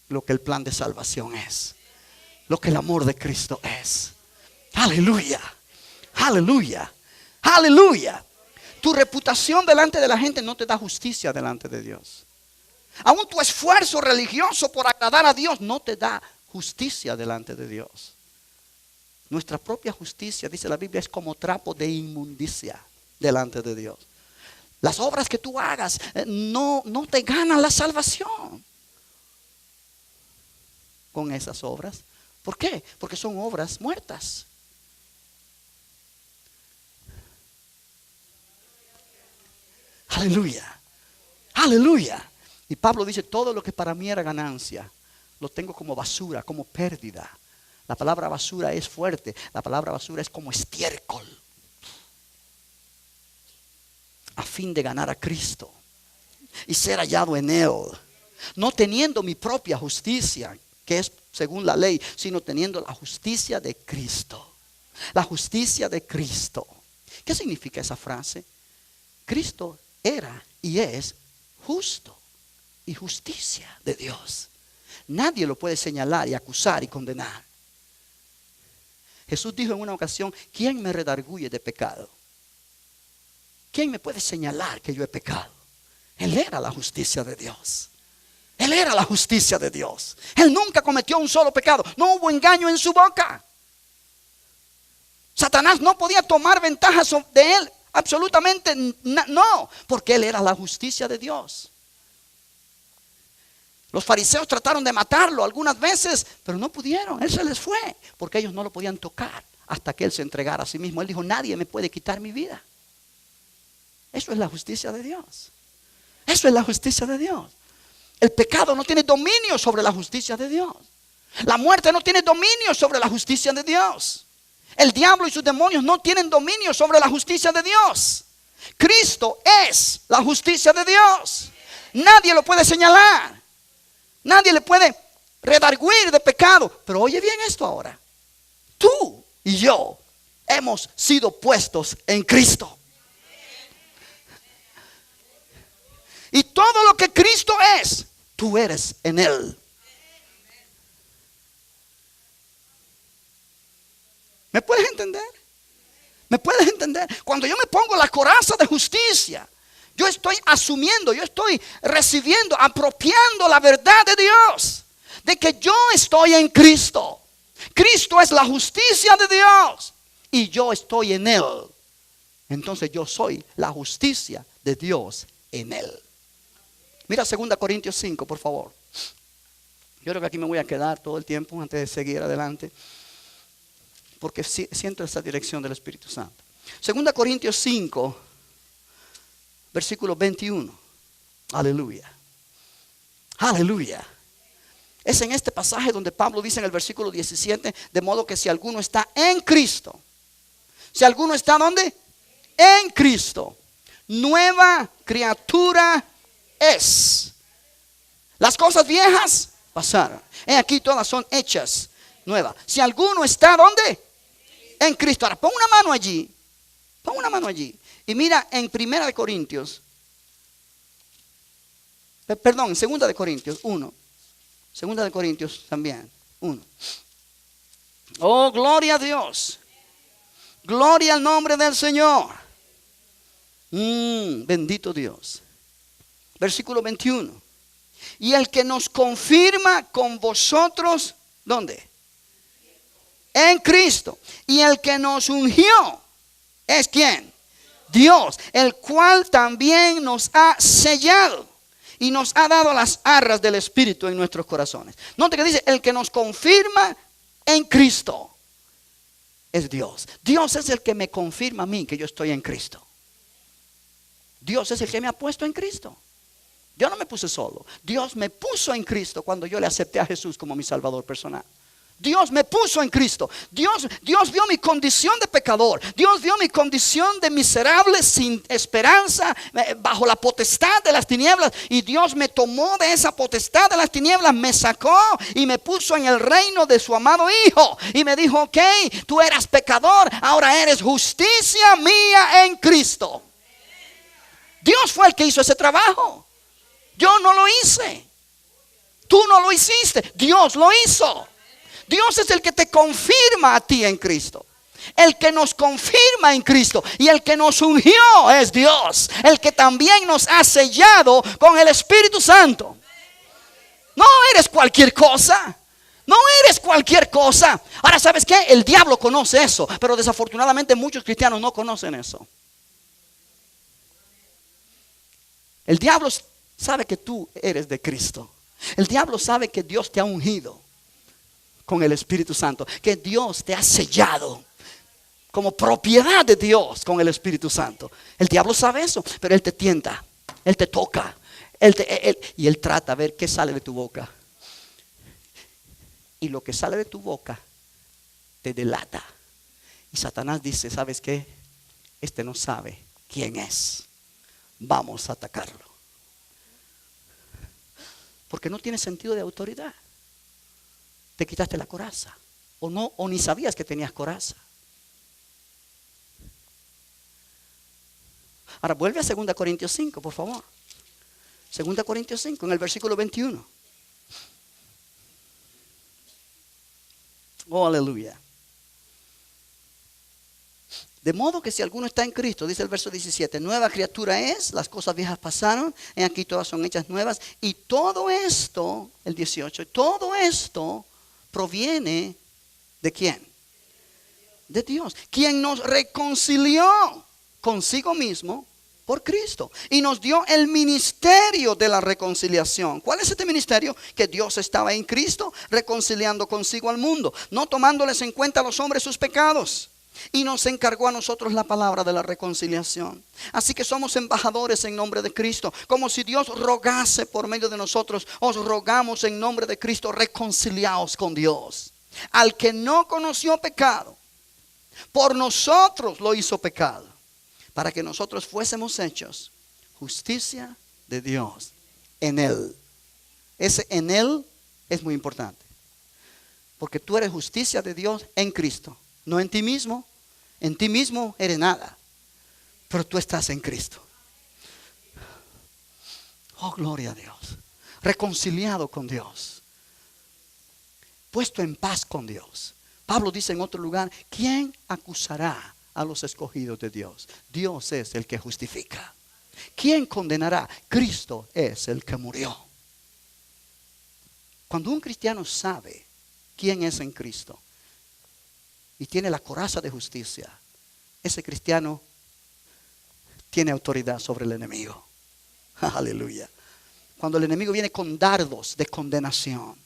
lo que el plan de salvación es, lo que el amor de Cristo es. Aleluya, aleluya, aleluya. Tu reputación delante de la gente no te da justicia delante de Dios. Aún tu esfuerzo religioso por agradar a Dios no te da justicia delante de Dios. Nuestra propia justicia, dice la Biblia, es como trapo de inmundicia delante de Dios. Las obras que tú hagas no te ganan la salvación con esas obras. ¿Por qué? Porque son obras muertas. Aleluya, aleluya. Y Pablo dice: todo lo que para mí era ganancia, lo tengo como basura, como pérdida. La palabra basura es fuerte. La palabra basura es como estiércol. A fin de ganar a Cristo y ser hallado en Él. No teniendo mi propia justicia, que es según la ley, sino teniendo la justicia de Cristo. La justicia de Cristo. ¿Qué significa esa frase? Cristo era y es justo y justicia de Dios. Nadie lo puede señalar y acusar y condenar. Jesús dijo en una ocasión: ¿quién me redarguye de pecado? ¿Quién me puede señalar que yo he pecado? Él era la justicia de Dios. Él era la justicia de Dios. Él nunca cometió un solo pecado. No hubo engaño en su boca. Satanás no podía tomar ventaja de él. Absolutamente no, porque él era la justicia de Dios. Los fariseos trataron de matarlo algunas veces, pero no pudieron. Él se les fue, porque ellos no lo podían tocar hasta que él se entregara a sí mismo. Él dijo: nadie me puede quitar mi vida. Eso es la justicia de Dios. Eso es la justicia de Dios. El pecado no tiene dominio sobre la justicia de Dios. La muerte no tiene dominio sobre la justicia de Dios. El diablo y sus demonios no tienen dominio sobre la justicia de Dios. Cristo es la justicia de Dios. Nadie lo puede señalar. Nadie le puede redarguir de pecado. Pero oye bien esto ahora. Tú y yo hemos sido puestos en Cristo. Y todo lo que Cristo es, tú eres en Él. ¿Me puedes entender? ¿Me puedes entender? Cuando yo me pongo la coraza de justicia, yo estoy asumiendo, yo estoy recibiendo, apropiando la verdad de Dios, de que yo estoy en Cristo. Cristo es la justicia de Dios y yo estoy en Él. Entonces yo soy la justicia de Dios en Él. Mira 2 Corintios 5, por favor. Yo creo que aquí me voy a quedar todo el tiempo antes de seguir adelante, porque siento esta dirección del Espíritu Santo. 2 Corintios 5, versículo 21. Aleluya. Aleluya. Es en este pasaje donde Pablo dice en el versículo 17, de modo que si alguno está en Cristo, si alguno está ¿dónde? En Cristo, nueva criatura es. Las cosas viejas pasaron. Aquí todas son hechas nuevas. Si alguno está ¿dónde? En Cristo. Ahora pon una mano allí. Pon una mano allí. Y mira en 1 de Corintios. Perdón, en 2 de Corintios 1. 2 de Corintios también 1. Oh, gloria a Dios. Gloria al nombre del Señor. Bendito Dios. Versículo 21. Y el que nos confirma con vosotros, ¿dónde? En Cristo. Y el que nos ungió es ¿quién? Dios, el cual también nos ha sellado y nos ha dado las arras del Espíritu en nuestros corazones. Note que dice, el que nos confirma en Cristo es Dios. Dios es el que me confirma a mí que yo estoy en Cristo. Dios es el que me ha puesto en Cristo. Yo no me puse solo. Dios me puso en Cristo cuando yo le acepté a Jesús como mi Salvador personal. Dios me puso en Cristo. Dios vio mi condición de pecador. Dios vio mi condición de miserable, sin esperanza, bajo la potestad de las tinieblas. Y Dios me tomó de esa potestad de las tinieblas, me sacó y me puso en el reino de su amado Hijo. Y me dijo, ok, tú eras pecador, ahora eres justicia mía en Cristo. Dios fue el que hizo ese trabajo. Yo no lo hice. Tú no lo hiciste. Dios lo hizo. Dios es el que te confirma a ti en Cristo. El que nos confirma en Cristo y el que nos ungió es Dios. El que también nos ha sellado con el Espíritu Santo. No eres cualquier cosa. No eres cualquier cosa. Ahora, ¿sabes qué? El diablo conoce eso, pero desafortunadamente muchos cristianos no conocen eso. El diablo sabe que tú eres de Cristo. El diablo sabe que Dios te ha ungido con el Espíritu Santo, que Dios te ha sellado como propiedad de Dios con el Espíritu Santo. El diablo sabe eso, pero él te tienta, él te toca, y él trata a ver qué sale de tu boca. Y lo que sale de tu boca te delata. Y Satanás dice, ¿sabes qué? Este no sabe quién es. Vamos a atacarlo. Porque no tiene sentido de autoridad. Te quitaste la coraza. O ni sabías que tenías coraza. Ahora vuelve a 2 Corintios 5, por favor. 2 Corintios 5, en el versículo 21. Oh, aleluya. De modo que si alguno está en Cristo, dice el verso 17, nueva criatura es, las cosas viejas pasaron, en aquí todas son hechas nuevas. Y todo esto, el 18, todo esto proviene ¿de quién? De Dios, quien nos reconcilió consigo mismo por Cristo y nos dio el ministerio de la reconciliación. ¿Cuál es este ministerio? Que Dios estaba en Cristo reconciliando consigo al mundo, no tomándoles en cuenta a los hombres sus pecados. Y nos encargó a nosotros la palabra de la reconciliación. Así que somos embajadores en nombre de Cristo. Como si Dios rogase por medio de nosotros. Os rogamos en nombre de Cristo, reconciliaos con Dios. Al que no conoció pecado, por nosotros lo hizo pecado, para que nosotros fuésemos hechos justicia de Dios en Él. Ese en Él es muy importante. Porque tú eres justicia de Dios en Cristo. No en ti mismo. En ti mismo eres nada. Pero tú estás en Cristo. Oh, gloria a Dios. Reconciliado con Dios. Puesto en paz con Dios. Pablo dice en otro lugar, ¿quién acusará a los escogidos de Dios? Dios es el que justifica. ¿Quién condenará? Cristo es el que murió. Cuando un cristiano sabe quién es en Cristo y tiene la coraza de justicia, ese cristiano tiene autoridad sobre el enemigo. Aleluya. Cuando el enemigo viene con dardos de condenación,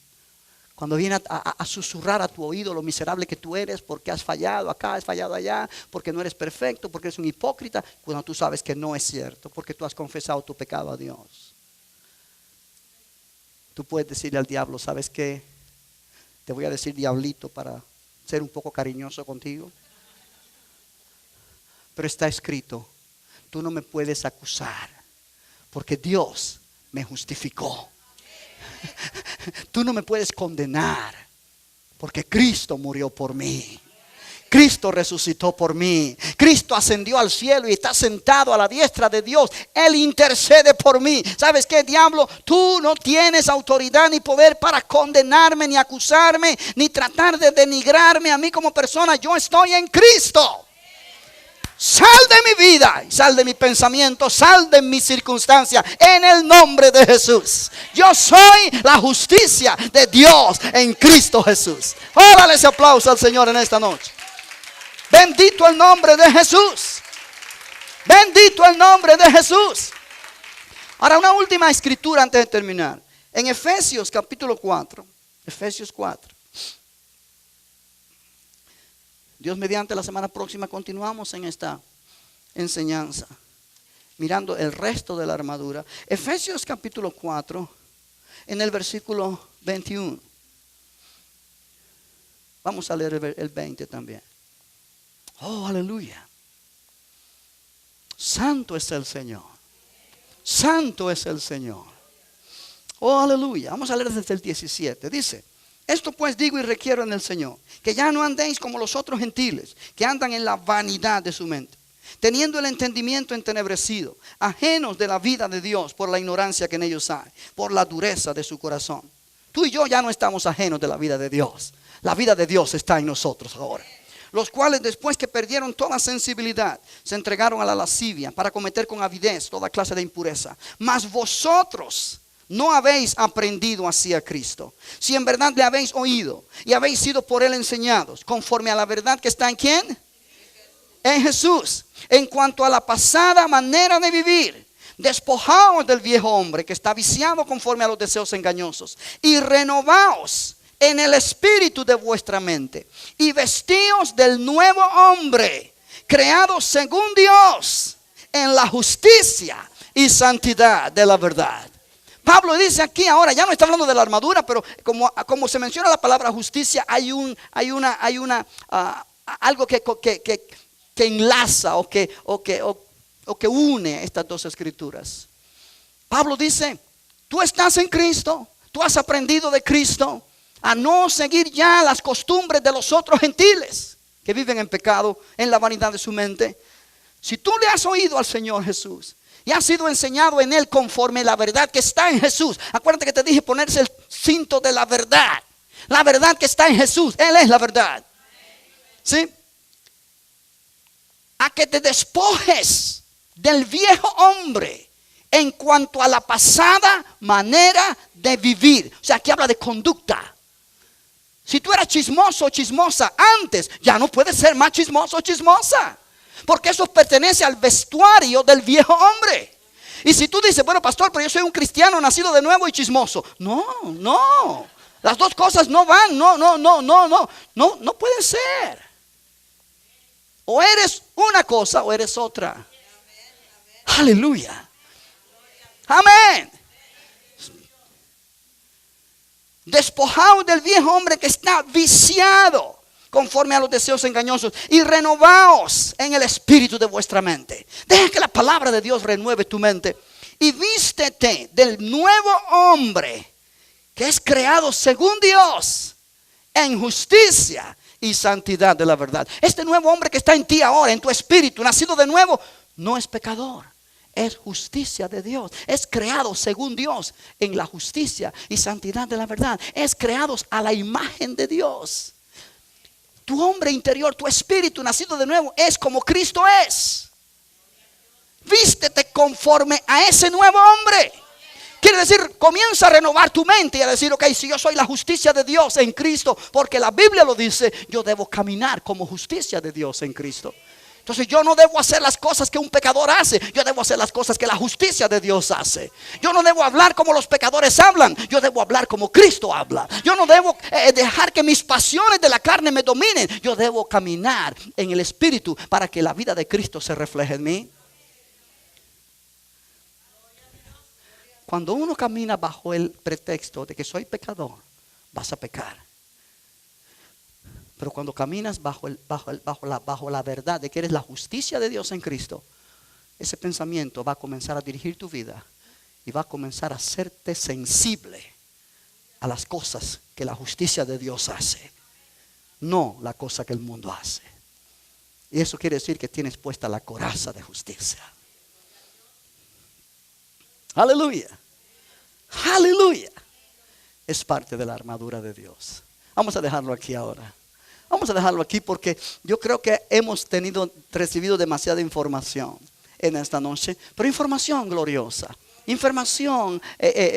cuando viene a susurrar a tu oído lo miserable que tú eres, porque has fallado acá, has fallado allá, porque no eres perfecto, porque eres un hipócrita, cuando tú sabes que no es cierto, porque tú has confesado tu pecado a Dios. Tú puedes decirle al diablo, ¿sabes qué? Te voy a decir diablito para ser un poco cariñoso contigo. Pero está escrito, tú no me puedes acusar, porque Dios me justificó. Tú no me puedes condenar, porque Cristo murió por mí. Cristo resucitó por mí. Cristo ascendió al cielo y está sentado a la diestra de Dios. Él intercede por mí. ¿Sabes qué, diablo? Tú no tienes autoridad ni poder para condenarme, ni acusarme, ni tratar de denigrarme a mí como persona. Yo estoy en Cristo. Sal de mi vida, sal de mi pensamiento, sal de mi circunstancia, en el nombre de Jesús. Yo soy la justicia de Dios en Cristo Jesús. Órale ese aplauso al Señor en esta noche. Bendito el nombre de Jesús. Bendito el nombre de Jesús. Ahora una última escritura antes de terminar. En Efesios capítulo 4. Efesios 4. Dios mediante, la semana próxima continuamos en esta enseñanza, mirando el resto de la armadura. Efesios capítulo 4, en el versículo 21. Vamos a leer el 20 también. Oh, aleluya. Santo es el Señor. Santo es el Señor. Oh, aleluya. Vamos a leer desde el 17. Dice: esto pues digo y requiero en el Señor, que ya no andéis como los otros gentiles, que andan en la vanidad de su mente, teniendo el entendimiento entenebrecido, ajenos de la vida de Dios por la ignorancia que en ellos hay, por la dureza de su corazón. Tú y yo ya no estamos ajenos de la vida de Dios. La vida de Dios está en nosotros ahora. Los cuales después que perdieron toda sensibilidad, se entregaron a la lascivia para cometer con avidez toda clase de impureza. Mas vosotros no habéis aprendido así a Cristo, si en verdad le habéis oído y habéis sido por él enseñados, conforme a la verdad que está en ¿quién? En Jesús. En cuanto a la pasada manera de vivir, despojaos del viejo hombre que está viciado conforme a los deseos engañosos, y renovaos en el espíritu de vuestra mente, y vestíos del nuevo hombre, creado según Dios, en la justicia y santidad de la verdad. Pablo dice aquí ahora, ya no está hablando de la armadura, pero como se menciona la palabra justicia, hay algo que enlaza o que une estas dos escrituras. Pablo dice: tú estás en Cristo, tú has aprendido de Cristo a no seguir ya las costumbres de los otros gentiles que viven en pecado, en la vanidad de su mente. Si tú le has oído al Señor Jesús y has sido enseñado en él conforme la verdad que está en Jesús. Acuérdate que te dije ponerse el cinto de la verdad. La verdad que está en Jesús. Él es la verdad. ¿Sí? A que te despojes del viejo hombre en cuanto a la pasada manera de vivir. O sea, aquí habla de conducta. Si tú eras chismoso o chismosa antes, ya no puedes ser más chismoso o chismosa, porque eso pertenece al vestuario del viejo hombre. Y si tú dices: bueno, pastor, pero yo soy un cristiano nacido de nuevo y chismoso. No. Las dos cosas no van. No pueden ser. O eres una cosa o eres otra. Aleluya. Amén. Despojaos del viejo hombre que está viciado conforme a los deseos engañosos, y renovaos en el espíritu de vuestra mente. Deja que la palabra de Dios renueve tu mente. Y vístete del nuevo hombre que es creado según Dios en justicia y santidad de la verdad. Este nuevo hombre que está en ti ahora, en tu espíritu, nacido de nuevo, no es pecador. Es justicia de Dios. Es creado según Dios en la justicia y santidad de la verdad. Es creado a la imagen de Dios. Tu hombre interior, tu espíritu nacido de nuevo es como Cristo es. Vístete conforme a ese nuevo hombre. Quiere decir, comienza a renovar tu mente y a decir, ok, si yo soy la justicia de Dios en Cristo, porque la Biblia lo dice, yo debo caminar como justicia de Dios en Cristo. Entonces yo no debo hacer las cosas que un pecador hace, yo debo hacer las cosas que la justicia de Dios hace. Yo no debo hablar como los pecadores hablan, yo debo hablar como Cristo habla. Yo no debo dejar que mis pasiones de la carne me dominen, yo debo caminar en el Espíritu para que la vida de Cristo se refleje en mí. Cuando uno camina bajo el pretexto de que soy pecador, vas a pecar. Pero cuando caminas bajo la verdad de que eres la justicia de Dios en Cristo, ese pensamiento va a comenzar a dirigir tu vida y va a comenzar a hacerte sensible a las cosas que la justicia de Dios hace, no la cosa que el mundo hace. Y eso quiere decir que tienes puesta la coraza de justicia. Aleluya. Aleluya. Es parte de la armadura de Dios. Vamos a dejarlo aquí ahora. Vamos a dejarlo aquí porque yo creo que hemos recibido demasiada información en esta noche. Pero información gloriosa. Información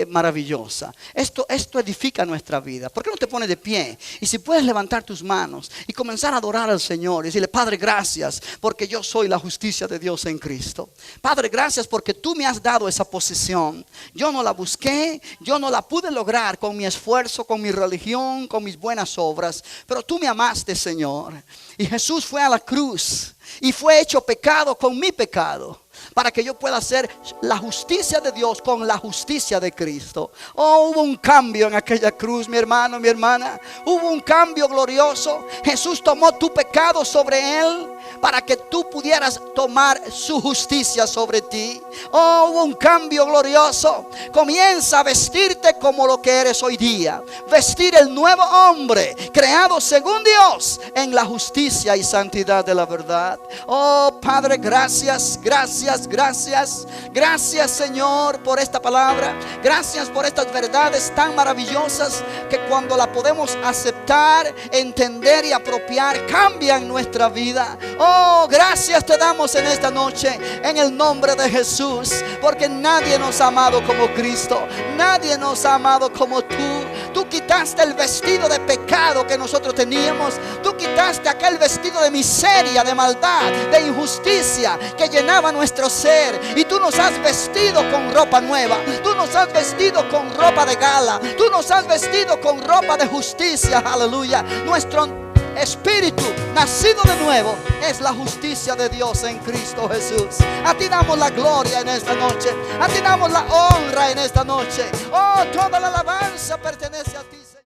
maravillosa. Esto edifica nuestra vida. ¿Por qué no te pones de pie? Y si puedes levantar tus manos y comenzar a adorar al Señor y decirle, Padre, gracias porque yo soy la justicia de Dios en Cristo. Padre, gracias porque tú me has dado esa posición. Yo no la busqué, yo no la pude lograr con mi esfuerzo, con mi religión, con mis buenas obras. Pero tú me amaste, Señor. Y Jesús fue a la cruz y fue hecho pecado con mi pecado, para que yo pueda hacer la justicia de Dios con la justicia de Cristo. Oh, hubo un cambio en aquella cruz, mi hermano, mi hermana. Hubo un cambio glorioso. Jesús tomó tu pecado sobre él para que tú pudieras tomar su justicia sobre ti. Oh, hubo un cambio glorioso. Comienza a vestirte como lo que eres hoy día. Vestir el nuevo hombre creado según Dios en la justicia y santidad de la verdad. Oh, Padre, gracias, gracias, gracias. Gracias, Señor, por esta palabra. Gracias por estas verdades tan maravillosas que cuando la podemos aceptar, entender y apropiar, cambian nuestra vida. Oh, gracias te damos en esta noche en el nombre de Jesús, porque nadie nos ha amado como Cristo. Nadie nos ha amado como tú. Tú quitaste el vestido de pecado que nosotros teníamos. Tú quitaste aquel vestido de miseria, de maldad, de injusticia que llenaba nuestro ser. Y tú nos has vestido con ropa nueva. Tú nos has vestido con ropa de gala. Tú nos has vestido con ropa de justicia. Aleluya. Nuestro espíritu nacido de nuevo es la justicia de Dios en Cristo Jesús. A ti damos la gloria en esta noche. A ti damos la honra en esta noche. Oh, toda la alabanza pertenece a ti.